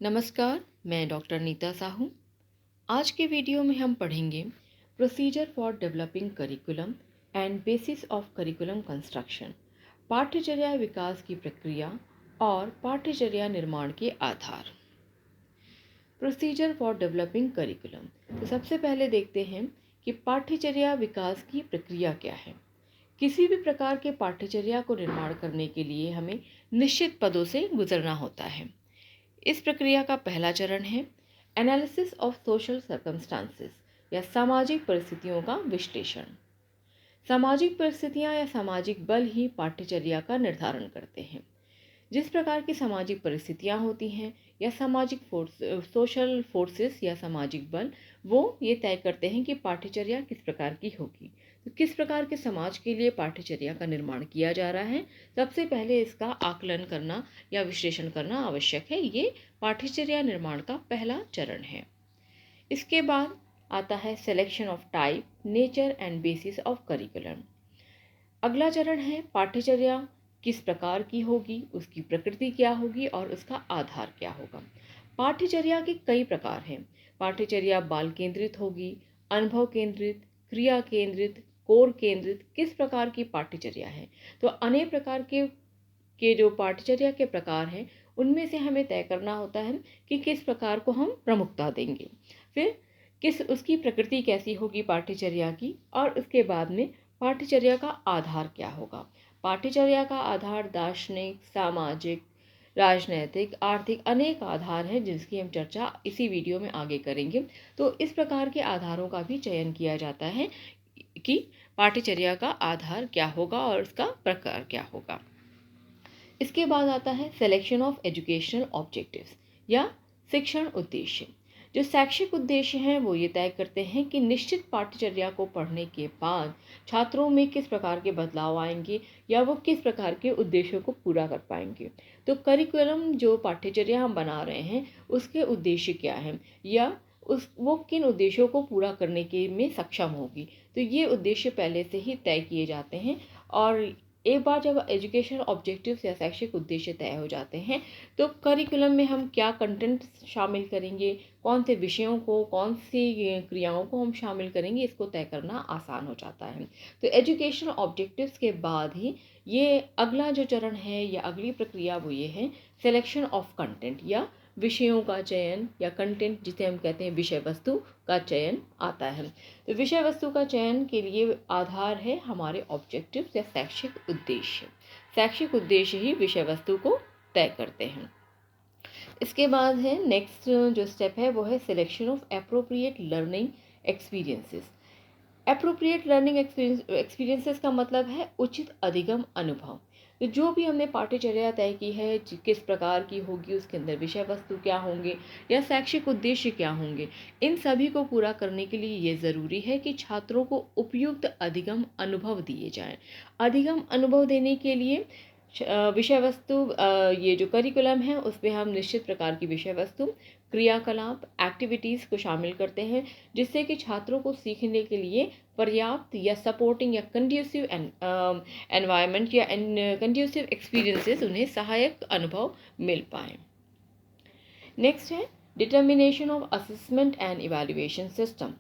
नमस्कार, मैं डॉक्टर नीता साहू। आज के वीडियो में हम पढ़ेंगे procedure for developing curriculum and basis of curriculum construction, पाठ्यचर्या विकास की प्रक्रिया और पाठ्यचर्या निर्माण के आधार। Procedure for developing curriculum. तो सबसे पहले देखते हैं कि पाठ्यचर्या विकास की प्रक्रिया क्या है। किसी भी प्रकार के पाठ्यचर्या को निर्माण करने के लिए हमें निश्चित पदों से गुजरना होता है। इस प्रक्रिया का पहला चरण है एनालिसिस ऑफ सोशल सर्कमस्टांसेस या सामाजिक परिस्थितियों का विश्लेषण। सामाजिक परिस्थितियां या सामाजिक बल ही पाठ्यचर्या का निर्धारण करते हैं। जिस प्रकार की सामाजिक परिस्थितियां होती हैं या सामाजिक सोशल फोर्सेस या सामाजिक बल, वो ये तय करते हैं कि पाठ्यचर्या किस प्रकार की होगी। तो किस प्रकार के समाज के लिए पाठ्यचर्या का निर्माण किया जा रहा है, सबसे पहले इसका आकलन करना या विश्लेषण करना आवश्यक है। ये पाठ्यचर्या निर्माण का पहला चरण है। इसके बाद आता है selection of type, nature and basis of curriculum. अगला चरण है पाठ्यचर्या किस प्रकार की होगी, उसकी प्रकृति क्या होगी और उसका आधार क्या होगा। पाठ्यचर्या के कई प्रकार हैं। पाठ्यचर्या बाल केंद्रित होगी, अनुभव केंद्रित, क्रिया केंद्रित, कोर केंद्रित। किस प्रकार की पाठ्यचर्या है, तो अनेक प्रकार के जो पाठ्यचर्या के प्रकार हैं उनमें से हमें तय करना होता है कि किस प्रकार को हम प्रमुखता देंगे। फिर किस उसकी प्रकृति कैसी होगी पाठ्यचर्या की, और उसके बाद में पाठ्यचर्या का आधार क्या होगा। पाठ्यचर्या का आधार दार्शनिक, सामाजिक, राजनैतिक, आर्थिक अनेक आधार हैं जिसकी हम चर्चा इसी वीडियो में आगे करेंगे। तो इस प्रकार के आधारों का भी चयन किया जाता है कि पाठ्यचर्या का आधार क्या होगा और उसका प्रकार क्या होगा। इसके बाद आता है सिलेक्शन ऑफ एजुकेशनल ऑब्जेक्टिव्स या शिक्षण उद्देश्य। जो शैक्षिक उद्देश्य हैं वो ये तय करते हैं कि निश्चित पाठ्यचर्या को पढ़ने के बाद छात्रों में किस प्रकार के बदलाव आएंगे या वो किस प्रकार के उद्देश्यों को पूरा कर पाएंगे। तो करिकुलम जो पाठ्यचर्या हम बना रहे हैं उसके उद्देश्य क्या हैं या वो किन उद्देश्यों को पूरा करने के में सक्षम होगी। तो ये उद्देश्य पहले से ही तय किए जाते हैं, और एक बार जब एजुकेशन ऑब्जेक्टिव्स या शैक्षिक उद्देश्य तय हो जाते हैं तो करिकुलम में हम क्या कंटेंट शामिल करेंगे, कौन से विषयों को, कौन सी क्रियाओं को हम शामिल करेंगे, इसको तय करना आसान हो जाता है। तो एजुकेशन ऑब्जेक्टिव्स के बाद ही ये अगला जो चरण है या अगली प्रक्रिया वो ये है सिलेक्शन ऑफ कंटेंट या विषयों का चयन या कंटेंट जिसे हम कहते हैं विषय वस्तु का चयन आता है। तो विषय वस्तु का चयन के लिए आधार है हमारे ऑब्जेक्टिव्स या शैक्षिक उद्देश्य। शैक्षिक उद्देश्य ही विषय वस्तु को तय करते हैं। इसके बाद है नेक्स्ट जो स्टेप है वो है selection of appropriate learning experiences. Appropriate learning experiences का मतलब है उचित अधिगम अनुभव। तो जो भी हमने पाठ्यचर्या तय की है किस प्रकार की होगी, उसके अंदर विषय वस्तु क्या होंगे या शैक्षिक उद्देश्य क्या होंगे, इन सभी को पूरा करने के लिए ये ज़रूरी है कि छात्रों को उपयुक्त अधिगम अनुभव दिए जाएं। अधिगम अनुभव देने के लिए विषय वस्तु ये जो करिकुलम है उस पर हम निश्चित प्रकार की विषय वस्तु, क्रियाकलाप, एक्टिविटीज़ को शामिल करते हैं जिससे कि छात्रों को सीखने के लिए पर्याप्त या सपोर्टिंग या कंड्यूसिव एनवायरनमेंट या कंड्यूसिव एक्सपीरियंसेस उन्हें सहायक अनुभव मिल पाए। नेक्स्ट है determination of assessment and evaluation system.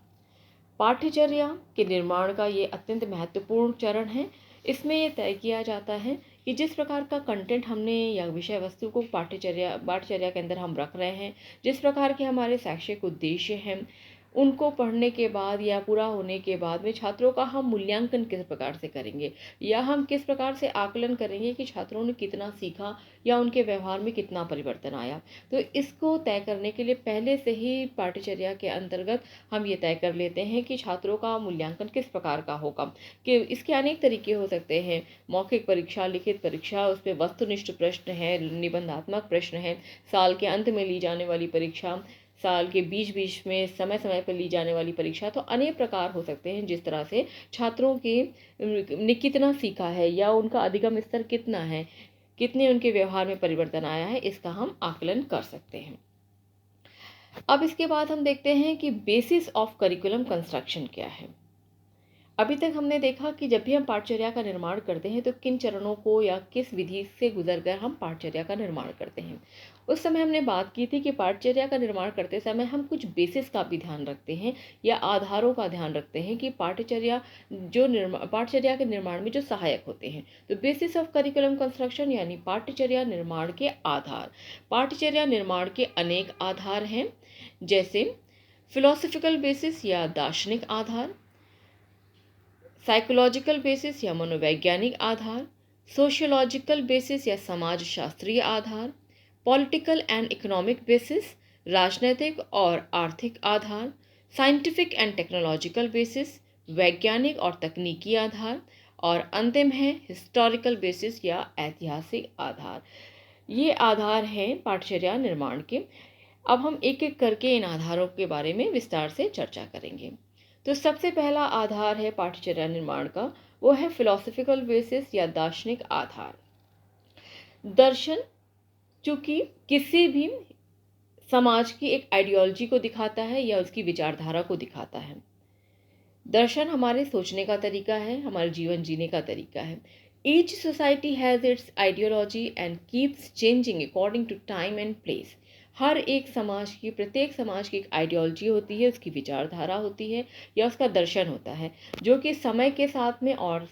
पाठ्यचर्या के निर्माण का ये अत्यंत महत्वपूर्ण चरण है। इसमें ये तय किया जाता है कि जिस प्रकार का कंटेंट हमने या विषय वस्तु को पाठ्यचर्या के अंदर हम रख रहे हैं, जिस प्रकार के हमारे शैक्षिक उद्देश्य हैं, उनको पढ़ने के बाद या पूरा होने के बाद में छात्रों का हम मूल्यांकन किस प्रकार से करेंगे या हम किस प्रकार से आकलन करेंगे कि छात्रों ने कितना सीखा या उनके व्यवहार में कितना परिवर्तन आया। तो इसको तय करने के लिए पहले से ही पाठ्यचर्या के अंतर्गत हम ये तय कर लेते हैं कि छात्रों का मूल्यांकन किस प्रकार का होगा। कि इसके अनेक तरीके हो सकते हैं, मौखिक परीक्षा, लिखित परीक्षा, उस पर वस्तुनिष्ठ प्रश्न है, निबंधात्मक प्रश्न है, साल के अंत में ली जाने वाली परीक्षा, साल के बीच बीच में समय समय पर ली जाने वाली परीक्षा। तो अनेक प्रकार हो सकते हैं जिस तरह से छात्रों के ने कितना सीखा है या उनका अधिगम स्तर कितना है, कितने उनके व्यवहार में परिवर्तन आया है, इसका हम आकलन कर सकते हैं। अब इसके बाद हम देखते हैं कि बेसिस ऑफ करिकुलम कंस्ट्रक्शन क्या है। अभी तक हमने देखा कि जब भी हम पाठचर्या का निर्माण करते हैं तो किन चरणों को या किस विधि से गुजरकर हम पाठचर्या का निर्माण करते हैं। उस समय हमने बात की थी कि पाठचर्या का निर्माण करते समय हम कुछ बेसिस का भी ध्यान रखते हैं या आधारों का ध्यान रखते हैं कि पाठचर्या के निर्माण में जो सहायक होते हैं। तो बेसिस ऑफ करिकुलम कंस्ट्रक्शन यानी पाठचर्या निर्माण के आधार। पाठचर्या निर्माण के अनेक आधार हैं, जैसे फिलोसफिकल बेसिस या दार्शनिक आधार, साइकोलॉजिकल बेसिस या मनोवैज्ञानिक आधार, सोशियोलॉजिकल बेसिस या समाजशास्त्रीय आधार, पॉलिटिकल एंड इकोनॉमिक बेसिस राजनैतिक और आर्थिक आधार, साइंटिफिक एंड टेक्नोलॉजिकल बेसिस वैज्ञानिक और तकनीकी आधार, और अंतिम है हिस्टोरिकल बेसिस या ऐतिहासिक आधार। ये आधार हैं पाठचर्या निर्माण के। अब हम एक एक करके इन आधारों के बारे में विस्तार से चर्चा करेंगे। तो सबसे पहला आधार है पाठचर्या निर्माण का, वो है फिलोसफिकल बेसिस या दार्शनिक आधार। दर्शन चूंकि किसी भी समाज की एक आइडियोलॉजी को दिखाता है या उसकी विचारधारा को दिखाता है। दर्शन हमारे सोचने का तरीका है, हमारे जीवन जीने का तरीका है। Each society has its ideology and keeps changing according to time and place. प्रत्येक समाज की एक आइडियोलॉजी होती है, उसकी विचारधारा होती है या उसका दर्शन होता है, जो कि समय के साथ में और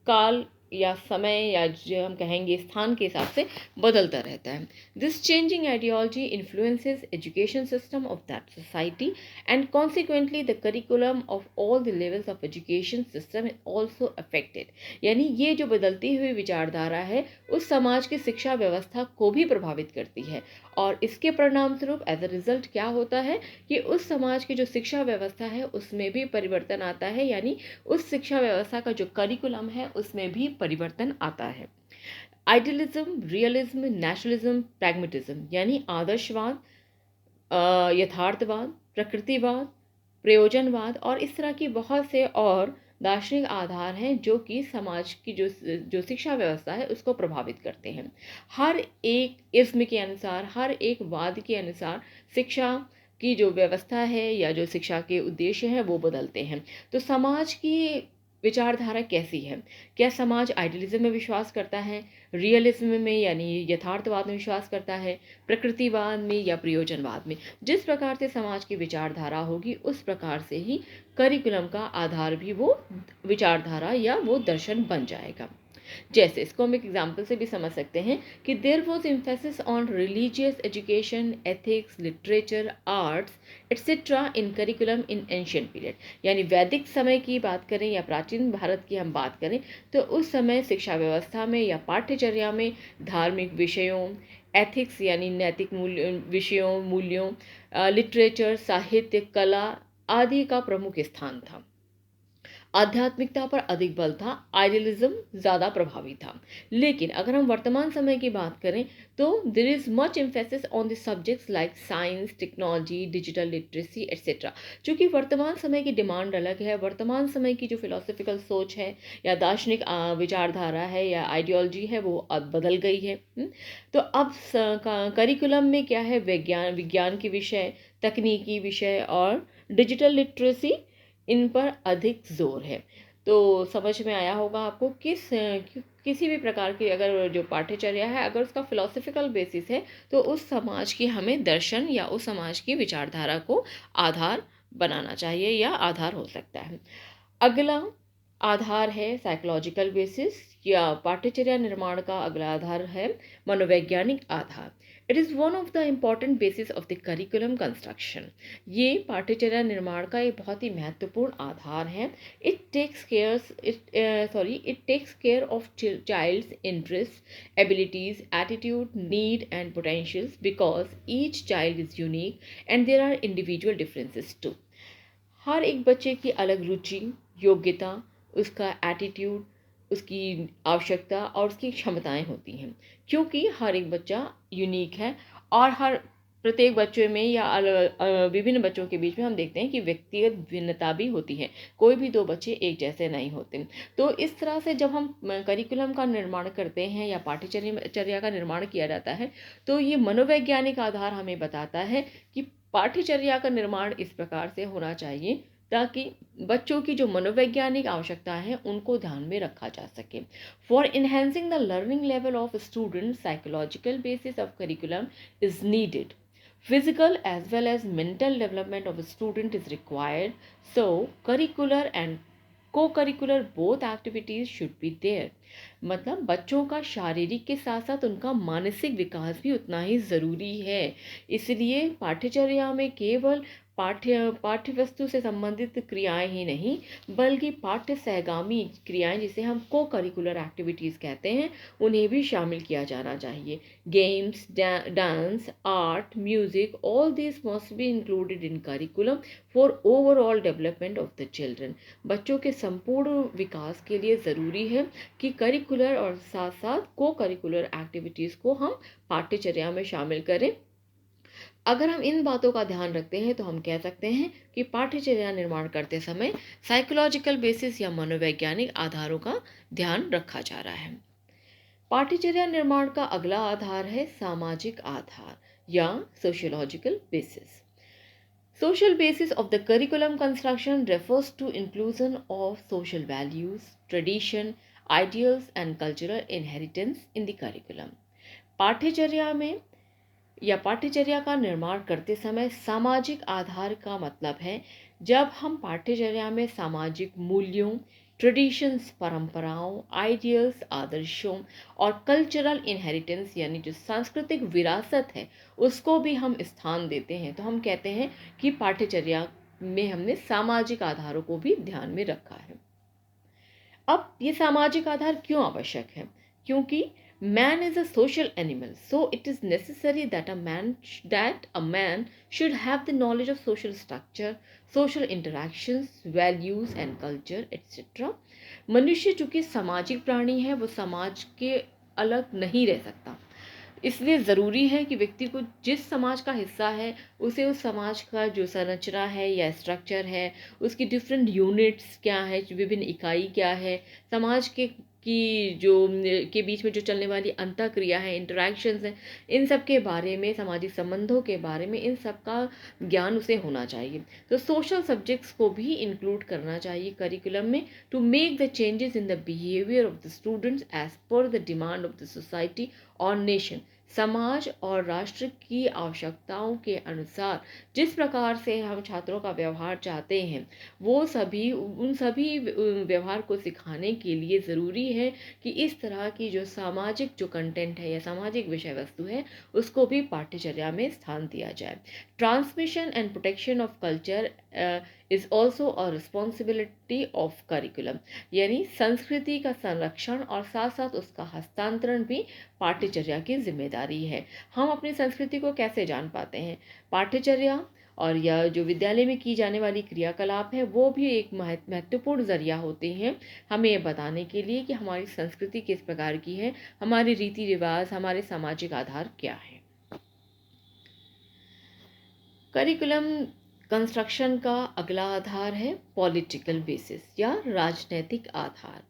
काल या समय या जो हम कहेंगे स्थान के हिसाब से बदलता रहता है। This changing ideology influences education system of that society and consequently the curriculum of all the levels of education system is also affected. यानी ये जो बदलती हुई विचारधारा है उस समाज की शिक्षा व्यवस्था को भी प्रभावित करती है, और इसके परिणाम स्वरूप एज अ रिजल्ट क्या होता है कि उस समाज की जो शिक्षा व्यवस्था है उसमें भी परिवर्तन आता है, यानी उस शिक्षा व्यवस्था का जो करिकुलम है उसमें भी परिवर्तन आता है। आइडियलिज्म, रियलिज्म, नेशनलिज्म, प्रैग्मेटिज्म यानी आदर्शवाद, यथार्थवाद, प्रकृतिवाद, प्रयोजनवाद और इस तरह की बहुत से और दार्शनिक आधार हैं जो कि समाज की जो शिक्षा व्यवस्था है उसको प्रभावित करते हैं। हर एक इस्म के अनुसार, हर एक वाद के अनुसार शिक्षा की जो व्यवस्था है या जो शिक्षा के उद्देश्य हैं वो बदलते हैं। तो समाज की विचारधारा कैसी है? क्या समाज आइडियलिज्म में विश्वास करता है, रियलिज्म में यानी यथार्थवाद में विश्वास करता है, प्रकृतिवाद में या प्रयोजनवाद में? जिस प्रकार से समाज की विचारधारा होगी उस प्रकार से ही करिकुलम का आधार भी वो विचारधारा या वो दर्शन बन जाएगा। जैसे इसको हम एक एग्जाम्पल से भी समझ सकते हैं कि there was emphasis on religious education, ethics, literature, arts etcetera in curriculum in ancient period. यानी वैदिक समय की बात करें या प्राचीन भारत की हम बात करें तो उस समय शिक्षा व्यवस्था में या पाठ्यचर्या में धार्मिक विषयों, एथिक्स यानी नैतिक मूल्यों, लिटरेचर, साहित्य, कला आदि का प्रमुख स्थान था। आध्यात्मिकता पर अधिक बल था, आइडियलिज्म ज़्यादा प्रभावी था। लेकिन अगर हम वर्तमान समय की बात करें तो there is much emphasis on the subjects like science, technology, digital literacy etcetera. चूँकि वर्तमान समय की डिमांड अलग है, वर्तमान समय की जो फिलोसफिकल सोच है या दार्शनिक विचारधारा है या आइडियोलॉजी है वो अब बदल गई है। तो अब करिकुलम में क्या है, विज्ञान के विषय, तकनीकी विषय और डिजिटल लिटरेसी, इन पर अधिक जोर है। तो समझ में आया होगा आपको किसी भी प्रकार की अगर जो पाठ्यचर्या है अगर उसका फिलोसफिकल बेसिस है तो उस समाज की हमें दर्शन या उस समाज की विचारधारा को आधार बनाना चाहिए या आधार हो सकता है। अगला आधार है साइकोलॉजिकल बेसिस या पाठ्यचर्या निर्माण का अगला आधार है मनोवैज्ञानिक आधार। It is one of the important basis of the curriculum construction. ये पाठ्यचर्या निर्माण का एक बहुत ही महत्वपूर्ण आधार है। It takes care of child's interest, abilities, attitude, need and potentials because each child is unique and there are individual differences too. हर एक बच्चे की अलग रुचि, योग्यता, उसका एटीट्यूड, उसकी आवश्यकता और उसकी क्षमताएं होती हैं, क्योंकि हर एक बच्चा यूनिक है और प्रत्येक बच्चे में या विभिन्न बच्चों के बीच में हम देखते हैं कि व्यक्तिगत भिन्नता भी होती है। कोई भी दो बच्चे एक जैसे नहीं होते। तो इस तरह से जब हम करिकुलम का निर्माण करते हैं या पाठ्यचर्या का निर्माण किया जाता है तो ये मनोवैज्ञानिक आधार हमें बताता है कि पाठ्यचर्या का निर्माण इस प्रकार से होना चाहिए ताकि बच्चों की जो मनोवैज्ञानिक आवश्यकता है उनको ध्यान में रखा जा सके। For enhancing the learning level of student, psychological basis of curriculum is needed. Physical as well as mental development of a student is required, so curricular and co-curricular both activities should be there। मतलब बच्चों का शारीरिक के साथ साथ उनका मानसिक विकास भी उतना ही ज़रूरी है। इसलिए पाठ्यचर्या में केवल पाठ्य वस्तु से संबंधित क्रियाएं ही नहीं, बल्कि पाठ्य सहगामी क्रियाएं, जिसे हम को करिकुलर एक्टिविटीज़ कहते हैं, उन्हें भी शामिल किया जाना चाहिए। Games, dance, art, music, all this must be included in curriculum for overall development of the children. बच्चों के संपूर्ण विकास के लिए ज़रूरी है कि करिकुलर और साथ साथ को करिकुलर एक्टिविटीज़ को हम पाठ्यचर्या में शामिल करें। अगर हम इन बातों का ध्यान रखते हैं तो हम कह सकते हैं कि पाठ्यचर्या निर्माण करते समय साइकोलॉजिकल बेसिस या मनोवैज्ञानिक आधारों का ध्यान रखा जा रहा है। पाठ्यचर्या निर्माण का अगला आधार है सामाजिक आधार या sociological basis. Social basis of the curriculum construction refers to inclusion of social values, tradition, ideals and cultural inheritance in the curriculum। पाठ्यचर्या में या पाठ्यचर्या का निर्माण करते समय सामाजिक आधार का मतलब है जब हम पाठ्यचर्या में सामाजिक मूल्यों, ट्रेडिशंस, परंपराओं, आइडियल्स, आदर्शों और कल्चरल इनहेरिटेंस यानी जो सांस्कृतिक विरासत है उसको भी हम स्थान देते हैं, तो हम कहते हैं कि पाठ्यचर्या में हमने सामाजिक आधारों को भी ध्यान में रखा है। अब ये सामाजिक आधार क्यों आवश्यक है? क्योंकि man is a social animal, so it is necessary that a man should have the knowledge of social structure, social interactions, values and culture etc। मनुष्य चूंकि सामाजिक प्राणी है, वो समाज के अलग नहीं रह सकता, इसलिए ज़रूरी है कि व्यक्ति को जिस समाज का हिस्सा है उसे उस समाज का जो संरचना है या स्ट्रक्चर है, उसकी डिफरेंट यूनिट्स क्या है, विभिन्न इकाई क्या है, समाज की जो के बीच में जो चलने वाली अंतःक्रिया है, इंटरैक्शंस हैं, इन सब के बारे में, सामाजिक संबंधों के बारे में, इन सब का ज्ञान उसे होना चाहिए। तो सोशल सब्जेक्ट्स को भी इंक्लूड करना चाहिए करिकुलम में to make the changes in the behaviour of the students as per the demand of the society और नेशन। समाज और राष्ट्र की आवश्यकताओं के अनुसार जिस प्रकार से हम छात्रों का व्यवहार चाहते हैं, वो सभी उन सभी व्यवहार को सिखाने के लिए ज़रूरी है कि इस तरह की जो सामाजिक जो कंटेंट है या सामाजिक विषय वस्तु है उसको भी पाठ्यचर्या में स्थान दिया जाए। Transmission and protection of culture is also a responsibility of curriculum, यानी संस्कृति का संरक्षण और साथ साथ उसका हस्तांतरण भी पाठ्यचर्या की जिम्मेदारी है। हम अपनी संस्कृति को कैसे जान पाते हैं? पाठ्यचर्या और या जो विद्यालय में की जाने वाली क्रियाकलाप है वो भी एक महत्वपूर्ण जरिया होते हैं हमें ये बताने के लिए कि हमारी संस्कृति किस प्रकार की है, हमारे रीति रिवाज, हमारे सामाजिक आधार क्या है। करिकुलम कंस्ट्रक्शन का अगला आधार है पॉलिटिकल बेसिस या राजनैतिक आधार।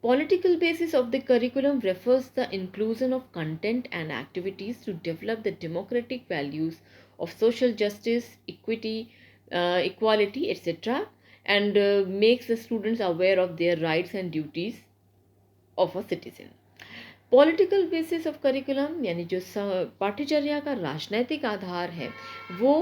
Political basis of the curriculum refers the inclusion of content and activities to develop the democratic values of social justice, equity, equality, etc., and makes the students aware of their rights and duties of a citizen। Political basis of curriculum यानी जो पाठ्यचर्या का राजनैतिक आधार है वो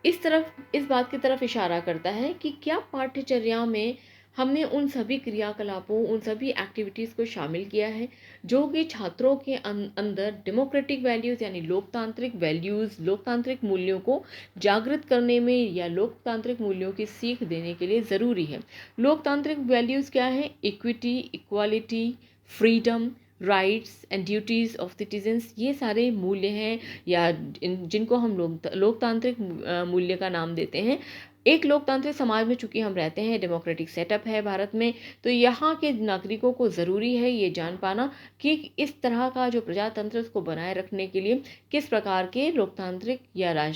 इस बात की तरफ इशारा करता है कि क्या पाठ्यचर्या में हमने उन सभी क्रियाकलापों, उन सभी एक्टिविटीज़ को शामिल किया है जो कि छात्रों के अंदर डेमोक्रेटिक वैल्यूज़ यानी लोकतांत्रिक वैल्यूज़, लोकतांत्रिक मूल्यों को जागृत करने में या लोकतांत्रिक मूल्यों की सीख देने के लिए ज़रूरी है। लोकतांत्रिक वैल्यूज़ क्या है? Equity, equality, freedom, rights and duties of citizens, ये सारे मूल्य हैं या जिनको हम लोकतांत्रिक मूल्य का नाम देते हैं। एक लोकतांत्रिक समाज में चूंकि हम रहते हैं, डेमोक्रेटिक सेटअप है भारत में, तो यहाँ के नागरिकों को ज़रूरी है ये जान पाना कि इस तरह का जो प्रजातंत्र उसको बनाए रखने के लिए किस प्रकार के लोकतांत्रिक या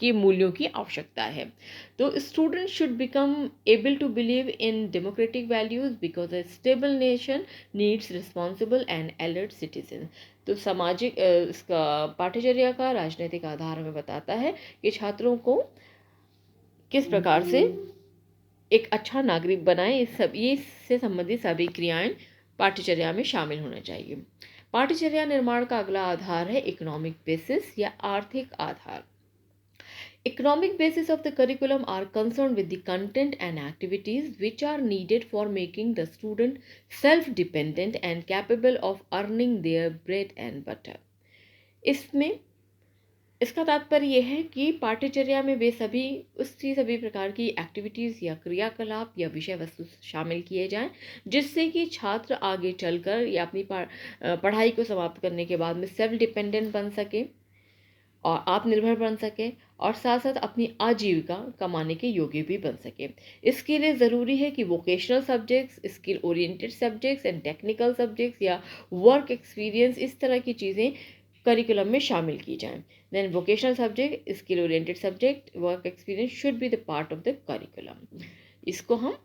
के मूल्यों की आवश्यकता है। तो student should become able to believe in democratic values because a stable nation needs responsible and alert citizen. तो सामाजिक इसका पाठ्यचर्या का राजनीतिक आधार हमें बताता है कि छात्रों को किस प्रकार से एक अच्छा नागरिक बनाए, इससे संबंधित सभी क्रियाएं पाठ्यचर्या में शामिल होना चाहिए। पाठ्यचर्या निर्माण का अगला आधार है इकोनॉमिक बेसिस या आर्थिक आधार। Economic basis of the curriculum are concerned with the content and activities which are needed for making the student self-dependent and capable of earning their bread and butter. इसमें इसका तात्पर्य यह है कि पाठ्यचर्या में वे सभी प्रकार की एक्टिविटीज़ या क्रियाकलाप या विषय वस्तु शामिल किए जाएं, जिससे कि छात्र आगे चलकर या अपनी पढ़ाई को समाप्त करने के बाद में सेल्फ डिपेंडेंट बन सके और आत्मनिर्भर बन सके और साथ साथ अपनी आजीविका कमाने के योग्य भी बन सके। इसके लिए ज़रूरी है कि vocational subjects, skill oriented subjects and technical subjects या वर्क एक्सपीरियंस, इस तरह की चीज़ें करिकुलम में शामिल की जाएं। Then vocational subject, skill oriented subject, work experience should be the part of the curriculum. इसको हम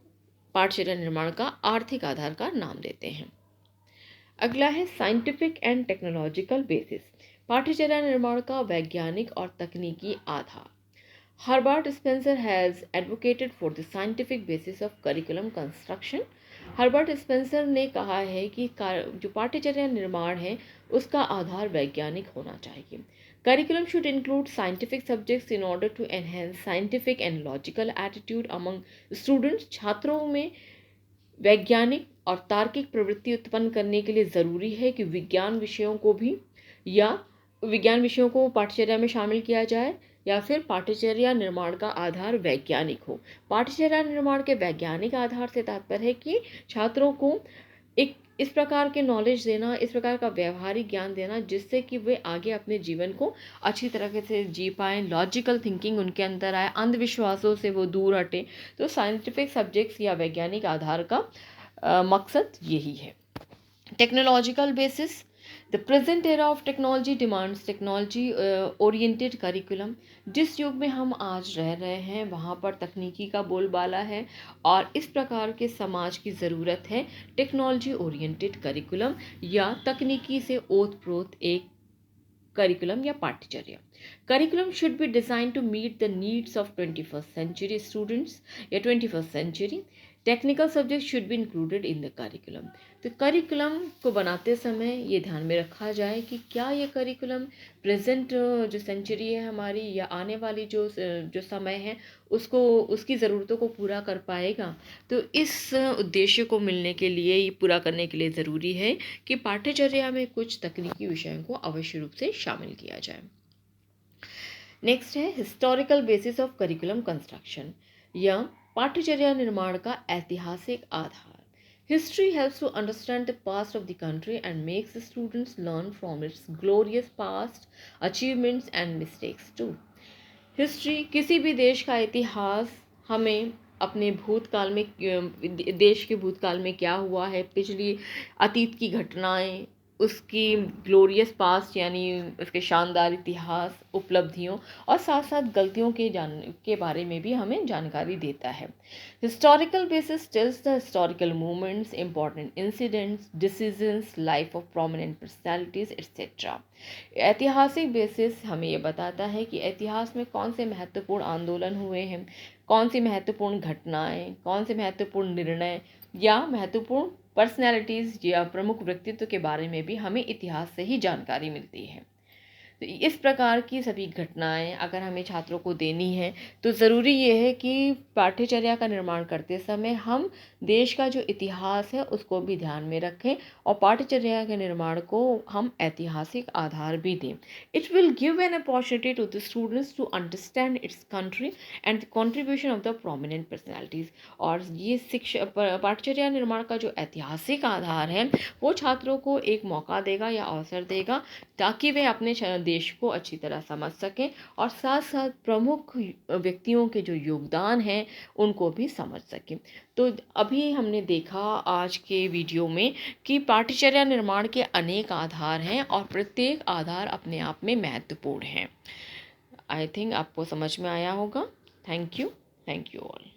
पाठ्यचर्या निर्माण का आर्थिक आधार का नाम देते हैं। अगला है साइंटिफिक एंड टेक्नोलॉजिकल बेसिस, पाठ्यचर्या निर्माण का वैज्ञानिक और तकनीकी आधार। Herbert Spencer has advocated for the scientific basis of curriculum construction. Herbert Spencer ने कहा है कि जो पाठ्यचर्या निर्माण है उसका आधार वैज्ञानिक होना चाहिए। Curriculum should include scientific subjects in order to enhance scientific and logical attitude among students. छात्रों में वैज्ञानिक और तार्किक प्रवृत्ति उत्पन्न करने के लिए ज़रूरी है कि विज्ञान विषयों को पाठ्यचर्या में शामिल किया जाए या फिर पाठ्यचर्या निर्माण का आधार वैज्ञानिक हो। पाठ्यचर्या निर्माण के वैज्ञानिक आधार से तात्पर्य है कि छात्रों को एक इस प्रकार के नॉलेज देना, इस प्रकार का व्यवहारिक ज्ञान देना जिससे कि वे आगे अपने जीवन को अच्छी तरह से जी पाएँ, लॉजिकल थिंकिंग उनके अंदर आए, अंधविश्वासों से वो दूर हटें। तो साइंटिफिक सब्जेक्ट्स या वैज्ञानिक आधार का मकसद यही है। Technological basis, the present era of technology demands technology oriented curriculum. जिस युग में हम आज रह रहे हैं वहाँ पर तकनीकी का बोलबाला है और इस प्रकार के समाज की ज़रूरत है टेक्नोलॉजी ओरिएंटेड करिकुलम या तकनीकी से ओतप्रोत एक करिकुलम या पाठ्यचर्या। Curriculum should be designed to meet the needs of 21st century students या 21st century. Technical subject should be included in the curriculum. तो करिकुलम को बनाते समय ये ध्यान में रखा जाए कि क्या ये करिकुलम प्रेजेंट जो सेंचुरी है हमारी या आने वाली जो समय है उसकी ज़रूरतों को पूरा कर पाएगा। तो इस उद्देश्य को मिलने के लिए, ये पूरा करने के लिए ज़रूरी है कि पाठ्यचर्या में कुछ तकनीकी विषयों को अवश्य रूप से शामिल किया जाए। नेक्स्ट है historical basis of curriculum construction या पाठ्यचर्या निर्माण का ऐतिहासिक आधार। History helps to understand the past of the country and makes the students learn from its glorious past achievements and mistakes too. History, किसी भी देश का इतिहास हमें अपने भूतकाल में, देश के भूतकाल में क्या हुआ है, पिछली अतीत की घटनाएं, उसकी ग्लोरियस पास्ट यानी उसके शानदार इतिहास, उपलब्धियों और साथ साथ गलतियों के बारे में भी हमें जानकारी देता है। Historical basis tells the historical movements, important incidents, decisions, life of prominent personalities etcetera. ऐतिहासिक बेसिस हमें ये बताता है कि इतिहास में कौन से महत्वपूर्ण आंदोलन हुए हैं, कौन सी महत्वपूर्ण घटनाएं, कौन से महत्वपूर्ण निर्णय या महत्वपूर्ण पर्सनैलिटीज़ या प्रमुख व्यक्तित्व के बारे में भी हमें इतिहास से ही जानकारी मिलती है। तो इस प्रकार की सभी घटनाएं अगर हमें छात्रों को देनी है तो ज़रूरी ये है कि पाठ्यचर्या का निर्माण करते समय हम देश का जो इतिहास है उसको भी ध्यान में रखें और पाठ्यचर्या के निर्माण को हम ऐतिहासिक आधार भी दें। It will give an opportunity to the students to understand its country and the contribution of the prominent personalities. और ये पाठ्यचर्या निर्माण का जो ऐतिहासिक आधार है वो छात्रों को एक मौका देगा या अवसर देगा ताकि वे अपने देश को अच्छी तरह समझ सकें और साथ साथ प्रमुख व्यक्तियों के जो योगदान हैं उनको भी समझ सकें। तो अभी हमने देखा आज के वीडियो में कि पाठ्यचर्या निर्माण के अनेक आधार हैं और प्रत्येक आधार अपने आप में महत्वपूर्ण है। आई थिंक आपको समझ में आया होगा। Thank you all.